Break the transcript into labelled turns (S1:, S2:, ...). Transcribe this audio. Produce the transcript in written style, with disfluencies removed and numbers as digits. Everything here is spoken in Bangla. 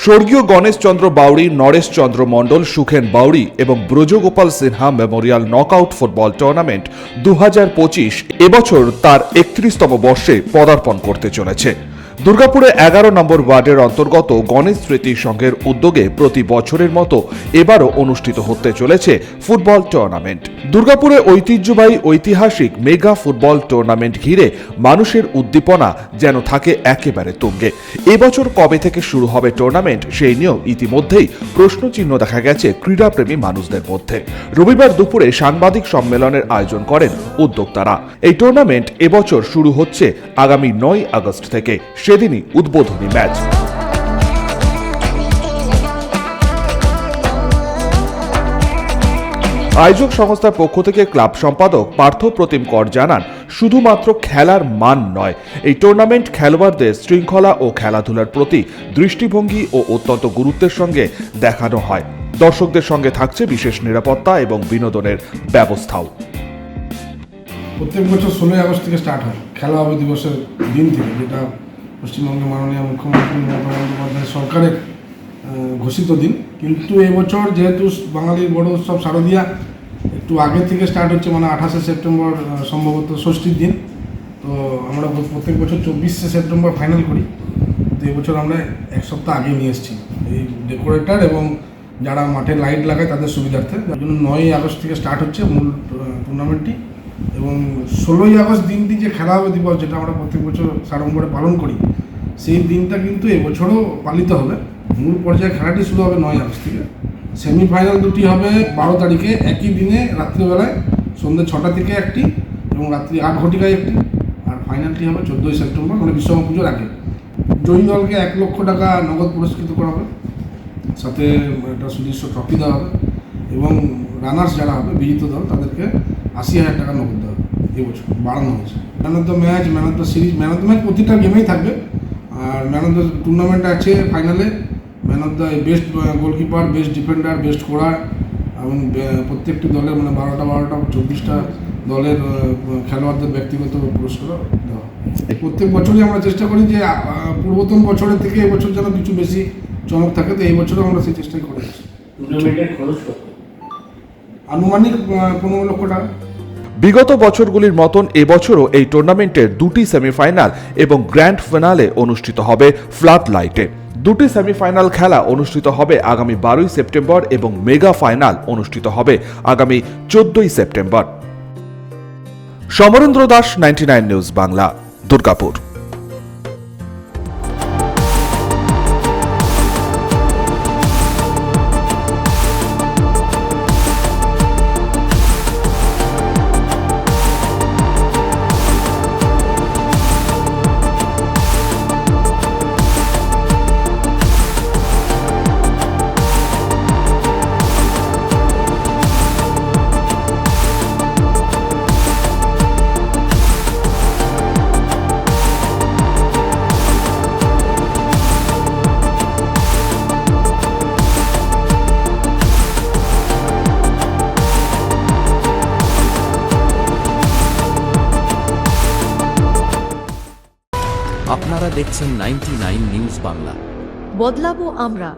S1: স্বর্গীয় গণেশ চন্দ্র বাউড়ি, নরেশ চন্দ্র মণ্ডল, সুখেন বাউড়ি এবং Brajagopal Sinha Memorial knockout football tournament 2025 এবছর তার 31তম বর্ষে পদার্পণ করতে চলেছে। দুর্গাপুরে 11 নম্বর ওয়ার্ডের অন্তর্গত গণেশ স্মৃতি সংঘের উদ্যোগে প্রতি বছরের মতো এবারও অনুষ্ঠিত হতে চলেছে ফুটবল টুর্নামেন্ট। দুর্গাপুরে ঐতিহ্যবাহী ঐতিহাসিক মেগা ফুটবল টুর্নামেন্ট ঘিরে মানুষের উদ্দীপনা যেন থাকে একেবারে তুঙ্গে। এবছর কবে থেকে শুরু হবে টুর্নামেন্ট সেই নিয়েও ইতিমধ্যেই প্রশ্নচিহ্ন দেখা গেছে ক্রীড়াপ্রেমী মানুষদের মধ্যে। রবিবার দুপুরে সাংবাদিক সম্মেলনের আয়োজন করেন উদ্যোক্তারা। এই টুর্নামেন্ট এবছর শুরু হচ্ছে আগামী 9 আগস্ট থেকে, সেদিনই উদ্বোধনী ম্যাচ। আয়োজক সংস্থার পক্ষ থেকে ক্লাব সম্পাদক পার্থ প্রতিম কর জানান, শুধুমাত্র খেলার মান নয়, এই টুর্নামেন্ট খেলোয়াড়দের শৃঙ্খলা ও খেলাধুলার প্রতি দৃষ্টিভঙ্গি ও অত্যন্ত গুরুত্বের সঙ্গে দেখানো হয়। দর্শকদের সঙ্গে থাকছে বিশেষ নিরাপত্তা এবং বিনোদনের ব্যবস্থাও।
S2: প্রত্যেক বছর 16 আগস্ট থেকে স্টার্ট হয় খেলা হবে দিবসের দিন থেকে, যেটা পশ্চিমবঙ্গের মাননীয় মুখ্যমন্ত্রী মমতা বন্দ্যোপাধ্যায় সরকারের ঘোষিত দিন। কিন্তু এবছর যেহেতু বাঙালির বড় উৎসব শারদীয়া একটু আগে থেকে স্টার্ট হচ্ছে, মানে 28শে সেপ্টেম্বর সম্ভবত ষষ্ঠীর দিন। তো আমরা প্রত্যেক বছর 24শে সেপ্টেম্বর ফাইনাল করি, তো এবছর আমরা এক সপ্তাহ আগে নিয়ে এসেছি এই ডেকোরেটর এবং যারা মাঠে লাইট লাগায় তাদের সুবিধার্থে। যার জন্য 9 আগস্ট থেকে স্টার্ট হচ্ছে মূল টুর্নামেন্টটি, এবং 16 আগস্ট দিনটি যে খেলা হবে দিবস, যেটা আমরা প্রত্যেক বছর সাড়ম্বরে পালন করি, সেই দিনটা কিন্তু এবছরও পালিত হবে। মূল পর্যায়ে খেলাটি শুরু হবে 9 আগস্ট থেকে। সেমিফাইনাল দুটি হবে 12 তারিখে একই দিনে রাত্রিবেলায় সন্ধ্যে 6টা থেকে একটি এবং রাত্রি 8 ঘটিকায় একটি, আর ফাইনালটি হবে 14ই সেপ্টেম্বর, মানে বিশ্বকর্মা পুজোর আগে। জয়ী দলকে 1 লক্ষ টাকা নগদ পুরস্কৃত করা হবে, সাথে একটা সুদৃশ্য ট্রফি দেওয়া হবে, এবং রানার্স যারা হবে বিজিত দল তাদেরকে 80,000 টাকা নগদ দেওয়া হবে। এবছর বাড়ানো হয়েছে। Man of the match, man of the series, man of the match প্রতিটা গেমেই থাকবে, আর ম্যান অফ দ্য টুর্নামেন্ট আছে ফাইনালে man of the best goalkeeper, best defender, best scorer, এবং প্রত্যেকটি দলের মানে 12টা 24টা দলের খেলোয়াড়দের ব্যক্তিগত পুরস্কার দেওয়া। প্রত্যেক বছরই আমরা চেষ্টা করি যে পূর্বতন বছরের থেকে এবছর যেন কিছু বেশি চমক থাকে, তো এই বছরও আমরা সেই চেষ্টাই করেছি।
S3: টুর্নামেন্টের খরচ কত?
S2: আনুমানিক 15 লক্ষ টাকা।
S1: বিগত বছরগুলির মতন এবছরও এই টুর্নামেন্টের 2টি সেমিফাইনাল এবং গ্র্যান্ড ফিনালে অনুষ্ঠিত হবে ফ্লাড লাইটে। 2টি সেমিফাইনাল খেলা অনুষ্ঠিত হবে আগামী 12ই সেপ্টেম্বর এবং মেগা ফাইনাল অনুষ্ঠিত হবে আগামী 14ই সেপ্টেম্বর। সমরেন্দ্র দাস, 99 নিউজ বাংলা, দুর্গাপুর।
S4: আপনারা দেখছেন 99 নিউজ বাংলা।
S5: বদলাবো আমরা।